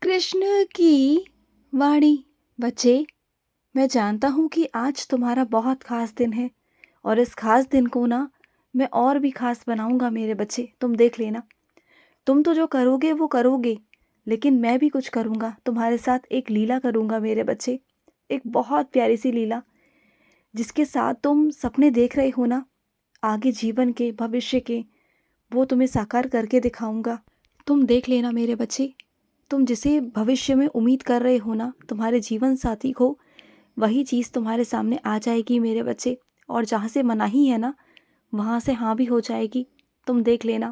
कृष्ण की वाणी। बच्चे, मैं जानता हूँ कि आज तुम्हारा बहुत ख़ास दिन है और इस ख़ास दिन को ना मैं और भी ख़ास बनाऊँगा मेरे बच्चे। तुम देख लेना। तुम तो जो करोगे वो करोगे, लेकिन मैं भी कुछ करूँगा। तुम्हारे साथ एक लीला करूँगा मेरे बच्चे। एक बहुत प्यारी सी लीला, जिसके साथ तुम सपने देख रहे हो ना, आगे जीवन के, भविष्य के, वो तुम्हें साकार करके दिखाऊँगा। तुम देख लेना मेरे बच्चे। तुम जिसे भविष्य में उम्मीद कर रहे हो ना, तुम्हारे जीवन साथी को, वही चीज़ तुम्हारे सामने आ जाएगी मेरे बच्चे। और जहाँ से मनाही है ना, वहाँ से हाँ भी हो जाएगी। तुम देख लेना।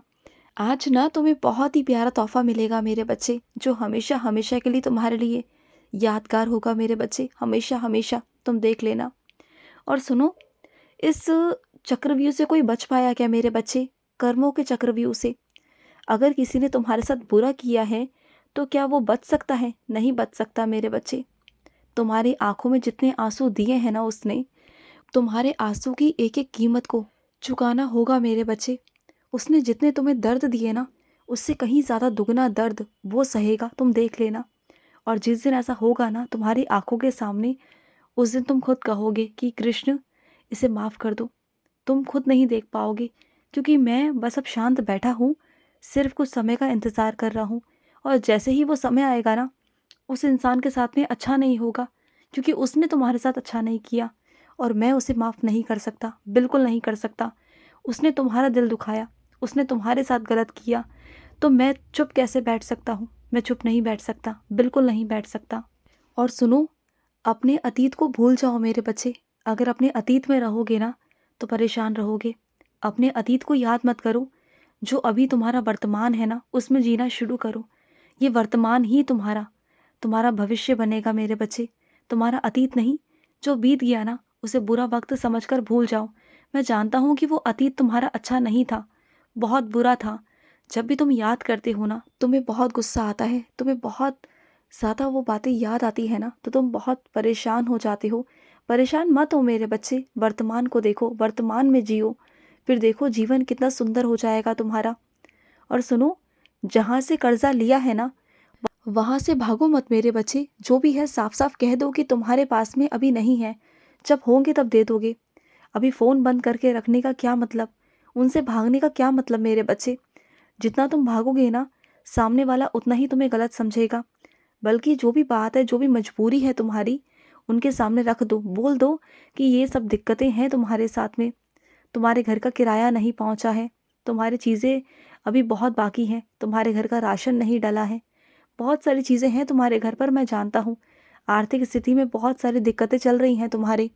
आज ना तुम्हें बहुत ही प्यारा तोहफा मिलेगा मेरे बच्चे, जो हमेशा हमेशा के लिए तुम्हारे लिए यादगार होगा मेरे बच्चे। हमेशा हमेशा। तुम देख लेना। और सुनो, इस चक्रव्यूह से कोई बच पाया क्या मेरे बच्चे? कर्मों के चक्रव्यूह से। अगर किसी ने तुम्हारे साथ बुरा किया है, तो क्या वो बच सकता है? नहीं बच सकता मेरे बच्चे। तुम्हारी आंखों में जितने आंसू दिए हैं ना उसने, तुम्हारे आंसू की एक एक कीमत को चुकाना होगा मेरे बच्चे। उसने जितने तुम्हें दर्द दिए ना, उससे कहीं ज़्यादा दुगना दर्द वो सहेगा। तुम देख लेना। और जिस दिन ऐसा होगा ना तुम्हारी आंखों के सामने, उस दिन तुम खुद कहोगे कि कृष्ण, इसे माफ़ कर दो। तुम खुद नहीं देख पाओगे, क्योंकि मैं बस अब शांत बैठा हूँ, सिर्फ कुछ समय का इंतज़ार कर रहा हूँ। और जैसे ही वो समय आएगा ना, उस इंसान के साथ में अच्छा नहीं होगा, क्योंकि उसने तुम्हारे साथ अच्छा नहीं किया और मैं उसे माफ़ नहीं कर सकता, बिल्कुल नहीं कर सकता। उसने तुम्हारा दिल दुखाया, उसने तुम्हारे साथ गलत किया, तो मैं चुप कैसे बैठ सकता हूँ? मैं चुप नहीं बैठ सकता, बिल्कुल नहीं बैठ सकता। और सुनो, अपने अतीत को भूल जाओ मेरे बच्चे। अगर अपने अतीत में रहोगे ना, तो परेशान रहोगे। अपने अतीत को याद मत करो। जो अभी तुम्हारा वर्तमान है ना, उसमें जीना शुरू करो। ये वर्तमान ही तुम्हारा तुम्हारा भविष्य बनेगा मेरे बच्चे। तुम्हारा अतीत नहीं। जो बीत गया ना, उसे बुरा वक्त समझकर भूल जाओ। मैं जानता हूँ कि वो अतीत तुम्हारा अच्छा नहीं था, बहुत बुरा था। जब भी तुम याद करते हो ना, तुम्हें बहुत गुस्सा आता है, तुम्हें बहुत ज़्यादा वो बातें याद आती है ना, तो तुम बहुत परेशान हो जाते हो। परेशान मत हो मेरे बच्चे। वर्तमान को देखो, वर्तमान में जियो, फिर देखो जीवन कितना सुंदर हो जाएगा तुम्हारा। और सुनो, जहाँ से कर्जा लिया है ना, वहाँ से भागो मत मेरे बच्चे। जो भी है साफ साफ कह दो कि तुम्हारे पास में अभी नहीं है। जब होंगे तब दे दोगे। अभी फ़ोन बंद करके रखने का क्या मतलब? उनसे भागने का क्या मतलब मेरे बच्चे? जितना तुम भागोगे ना, सामने वाला उतना ही तुम्हें गलत समझेगा। बल्कि जो भी बात है, जो भी मजबूरी है तुम्हारी, उनके सामने रख दो। बोल दो कि ये सब दिक्कतें हैं तुम्हारे साथ में। तुम्हारे घर का किराया नहीं पहुंचा है, तुम्हारी चीज़ें अभी बहुत बाकी हैं, तुम्हारे घर का राशन नहीं डला है, बहुत सारी चीज़ें हैं तुम्हारे घर पर। मैं जानता हूँ आर्थिक स्थिति में बहुत सारी दिक्कतें चल रही हैं तुम्हारी,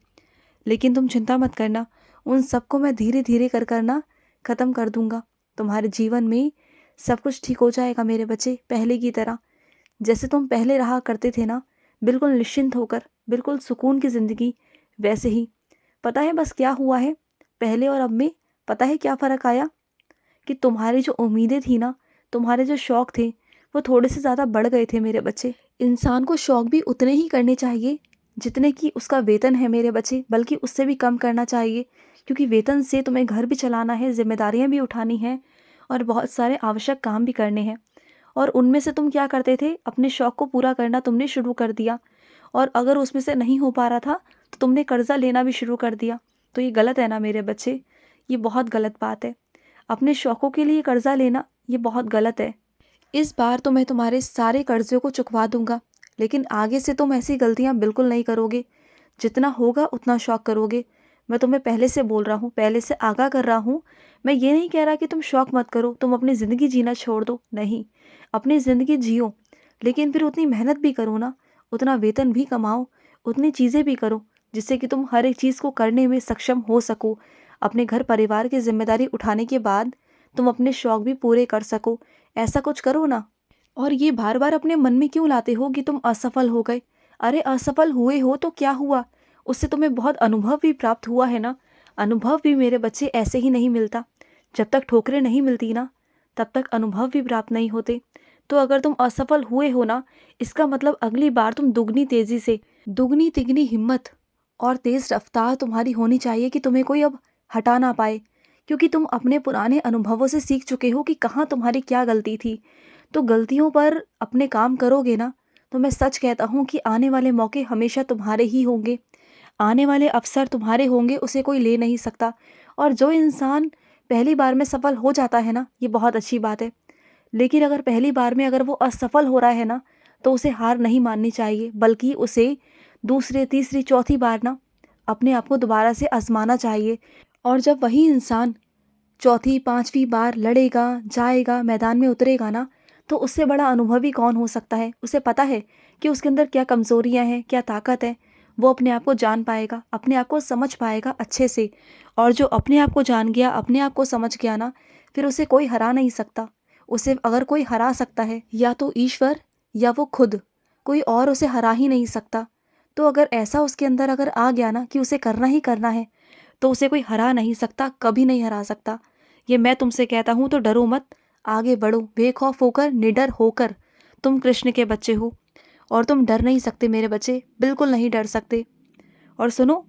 लेकिन तुम चिंता मत करना। उन सबको मैं धीरे धीरे कर करना ख़त्म कर दूंगा। तुम्हारे जीवन में सब कुछ ठीक हो जाएगा मेरे बच्चे, पहले की तरह। जैसे तुम पहले रहा करते थे ना, बिल्कुल निश्चिंत होकर, बिल्कुल सुकून की ज़िंदगी, वैसे ही। पता है बस क्या हुआ है पहले और अब में? पता है क्या फ़र्क आया? कि तुम्हारी जो उम्मीदें थी ना, तुम्हारे जो शौक़ थे, वो थोड़े से ज़्यादा बढ़ गए थे मेरे बच्चे। इंसान को शौक़ भी उतने ही करने चाहिए जितने कि उसका वेतन है मेरे बच्चे, बल्कि उससे भी कम करना चाहिए। क्योंकि वेतन से तुम्हें घर भी चलाना है, ज़िम्मेदारियाँ भी उठानी हैं और बहुत सारे आवश्यक काम भी करने हैं। और उनमें से तुम क्या करते थे? अपने शौक़ को पूरा करना तुमने शुरू कर दिया। और अगर उसमें से नहीं हो पा रहा था, तो तुमने कर्ज़ा लेना भी शुरू कर दिया। तो ये गलत है ना मेरे बच्चे? ये बहुत गलत बात है। अपने शौक़ों के लिए कर्ज़ा लेना ये बहुत गलत है। इस बार तो मैं तुम्हारे सारे कर्ज़ों को चुकवा दूंगा, लेकिन आगे से तुम ऐसी गलतियाँ बिल्कुल नहीं करोगे। जितना होगा उतना शौक़ करोगे। मैं तुम्हें पहले से बोल रहा हूँ, पहले से आगाह कर रहा हूँ। मैं ये नहीं कह रहा कि तुम शौक़ मत करो, तुम अपनी ज़िंदगी जीना छोड़ दो, नहीं। अपनी ज़िंदगी जियो, लेकिन फिर उतनी मेहनत भी करो ना, उतना वेतन भी कमाओ, उतनी चीज़ें भी करो, जिससे कि तुम हर एक चीज़ को करने में सक्षम हो सको। अपने घर परिवार की जिम्मेदारी उठाने के बाद तुम अपने शौक़ भी पूरे कर सको। ऐसा कुछ करो ना। और ये बार बार अपने मन में क्यों लाते हो कि तुम असफल हो गए? अरे असफल हुए हो तो क्या हुआ? उससे तुम्हें बहुत अनुभव भी प्राप्त हुआ है ना। अनुभव भी मेरे बच्चे ऐसे ही नहीं मिलता। जब तक ठोकरें नहीं मिलती ना, तब तक अनुभव भी प्राप्त नहीं होते। तो अगर तुम असफल हुए हो ना, इसका मतलब अगली बार तुम दुगनी तेज़ी से, दुगनी तिगनी हिम्मत और तेज़ रफ्तार तुम्हारी होनी चाहिए कि तुम्हें कोई अब हटा ना पाए। क्योंकि तुम अपने पुराने अनुभवों से सीख चुके हो कि कहाँ तुम्हारी क्या गलती थी। तो गलतियों पर अपने काम करोगे ना, तो मैं सच कहता हूँ कि आने वाले मौके हमेशा तुम्हारे ही होंगे, आने वाले अवसर तुम्हारे होंगे, उसे कोई ले नहीं सकता। और जो इंसान पहली बार में सफल हो जाता है ना, ये बहुत अच्छी बात है। लेकिन अगर पहली बार में अगर वो असफल हो रहा है ना, तो उसे हार नहीं माननी चाहिए, बल्कि उसे दूसरे, तीसरी, चौथी बार ना अपने आप को दोबारा से आज़माना चाहिए। और जब वही इंसान चौथी, पाँचवीं बार लड़ेगा, जाएगा, मैदान में उतरेगा ना, तो उससे बड़ा अनुभवी कौन हो सकता है? उसे पता है कि उसके अंदर क्या कमज़ोरियाँ हैं, क्या ताकत है। वो अपने आप को जान पाएगा, अपने आप को समझ पाएगा अच्छे से। और जो अपने आप को जान गया, अपने आप को समझ गया ना, फिर उसे कोई हरा नहीं सकता। उसे अगर कोई हरा सकता है, या तो ईश्वर या वो खुद, कोई और उसे हरा ही नहीं सकता। तो अगर ऐसा उसके अंदर अगर आ गया ना कि उसे करना ही करना है, तो उसे कोई हरा नहीं सकता, कभी नहीं हरा सकता। ये मैं तुमसे कहता हूँ, तो डरो मत, आगे बढ़ो बेखौफ होकर, निडर होकर। तुम कृष्ण के बच्चे हो और तुम डर नहीं सकते मेरे बच्चे, बिल्कुल नहीं डर सकते। और सुनो,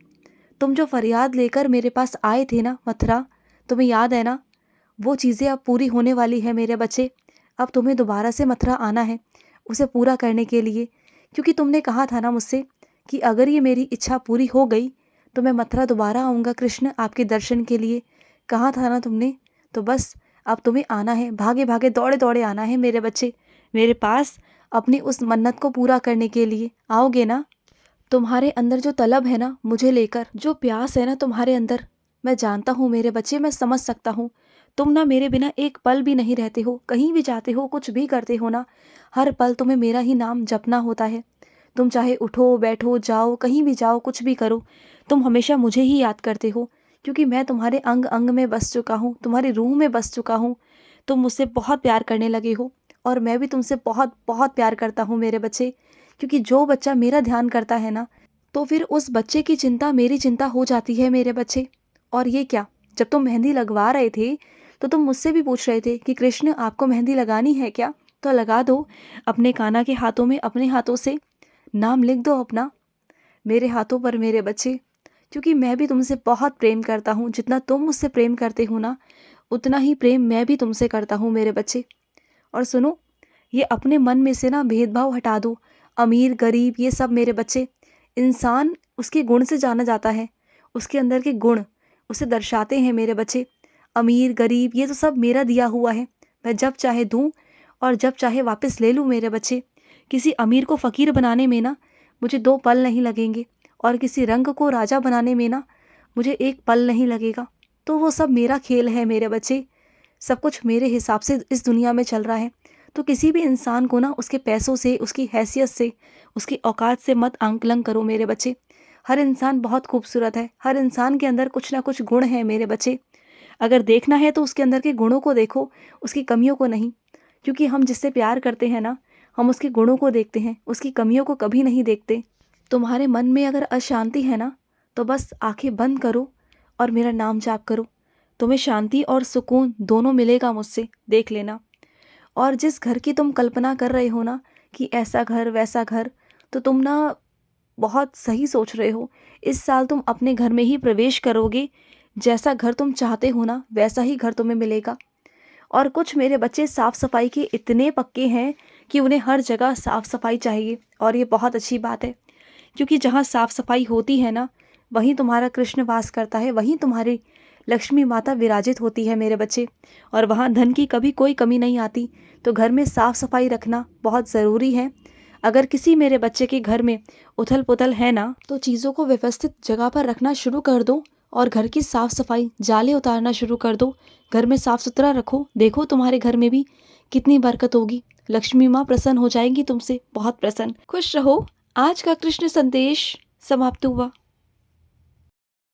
तुम जो फरियाद लेकर मेरे पास आए थे ना मथुरा, तुम्हें याद है ना, वो चीज़ें अब पूरी होने वाली है मेरे बच्चे। अब तुम्हें दोबारा से मथुरा आना है उसे पूरा करने के लिए, क्योंकि तुमने कहा था ना मुझसे कि अगर ये मेरी इच्छा पूरी हो गई तो मैं मथुरा दोबारा आऊँगा कृष्ण, आपके दर्शन के लिए। कहा था ना तुमने, तो बस अब तुम्हें आना है, भागे भागे दौड़े दौड़े आना है मेरे बच्चे मेरे पास, अपनी उस मन्नत को पूरा करने के लिए। आओगे ना? तुम्हारे अंदर जो तलब है ना मुझे लेकर, जो प्यास है ना तुम्हारे अंदर, मैं जानता हूँ मेरे बच्चे, मैं समझ सकता हूँ। तुम ना मेरे बिना एक पल भी नहीं रहते हो, कहीं भी जाते हो, कुछ भी करते हो ना, हर पल तुम्हें मेरा ही नाम जपना होता है। तुम चाहे उठो, बैठो, जाओ, कहीं भी जाओ, कुछ भी करो, तुम हमेशा मुझे ही याद करते हो, क्योंकि मैं तुम्हारे अंग अंग में बस चुका हूँ, तुम्हारी रूह में बस चुका हूँ। तुम मुझसे बहुत प्यार करने लगे हो और मैं भी तुमसे बहुत बहुत प्यार करता हूँ मेरे बच्चे, क्योंकि जो बच्चा मेरा ध्यान करता है ना, तो फिर उस बच्चे की चिंता मेरी चिंता हो जाती है मेरे बच्चे। और ये क्या, जब तुम मेहंदी लगवा रहे थे तो तुम मुझसे भी पूछ रहे थे कि कृष्ण आपको मेहंदी लगानी है क्या? तो लगा दो, अपने कान्हा के हाथों में, अपने हाथों से नाम लिख दो अपना मेरे हाथों पर मेरे बच्चे, क्योंकि मैं भी तुमसे बहुत प्रेम करता हूँ। जितना तुम मुझसे प्रेम करते हो ना, उतना ही प्रेम मैं भी तुमसे करता हूँ मेरे बच्चे। और सुनो, ये अपने मन में से ना भेदभाव हटा दो, अमीर गरीब ये सब मेरे बच्चे, इंसान उसके गुण से जाना जाता है, उसके अंदर के गुण उसे दर्शाते हैं मेरे बच्चे। अमीर गरीब ये तो सब मेरा दिया हुआ है, मैं जब चाहे दूँ और जब चाहे वापस ले लूँ मेरे बच्चे। किसी अमीर को फ़कीर बनाने में ना मुझे 2 पल नहीं लगेंगे, और किसी रंग को राजा बनाने में ना मुझे 1 पल नहीं लगेगा। तो वो सब मेरा खेल है मेरे बच्चे, सब कुछ मेरे हिसाब से इस दुनिया में चल रहा है। तो किसी भी इंसान को ना उसके पैसों से, उसकी हैसियत से, उसकी औकात से मत आंकलन करो मेरे बच्चे। हर इंसान बहुत खूबसूरत है, हर इंसान के अंदर कुछ ना कुछ गुण है मेरे बच्चे। अगर देखना है तो उसके अंदर के गुणों को देखो, उसकी कमियों को नहीं, क्योंकि हम जिससे प्यार करते हैं ना, हम उसके गुणों को देखते हैं, उसकी कमियों को कभी नहीं देखते। तुम्हारे मन में अगर अशांति है ना, तो बस आंखें बंद करो और मेरा नाम जाप करो, तुम्हें शांति और सुकून दोनों मिलेगा मुझसे, देख लेना। और जिस घर की तुम कल्पना कर रहे हो ना कि ऐसा घर वैसा घर, तो तुम ना बहुत सही सोच रहे हो। इस साल तुम अपने घर में ही प्रवेश करोगे, जैसा घर तुम चाहते हो ना वैसा ही घर तुम्हें मिलेगा। और कुछ मेरे बच्चे साफ़ सफाई के इतने पक्के हैं कि उन्हें हर जगह साफ़ सफाई चाहिए, और ये बहुत अच्छी बात है, क्योंकि जहाँ साफ़ सफाई होती है ना, वहीं तुम्हारा कृष्ण वास करता है, वहीं तुम्हारी लक्ष्मी माता विराजित होती है मेरे बच्चे। और वहाँ धन की कभी कोई कमी नहीं आती। तो घर में साफ़ सफाई रखना बहुत ज़रूरी है। अगर किसी मेरे बच्चे के घर में उथल पुथल है ना, तो चीज़ों को व्यवस्थित जगह पर रखना शुरू कर दो, और घर की साफ़ सफाई, जाले उतारना शुरू कर दो, घर में साफ़ सुथरा रखो। देखो तुम्हारे घर में भी कितनी बरकत होगी, लक्ष्मी माँ प्रसन्न हो जाएंगी तुमसे, बहुत प्रसन्न। खुश रहो। आज का कृष्ण संदेश समाप्त हुआ।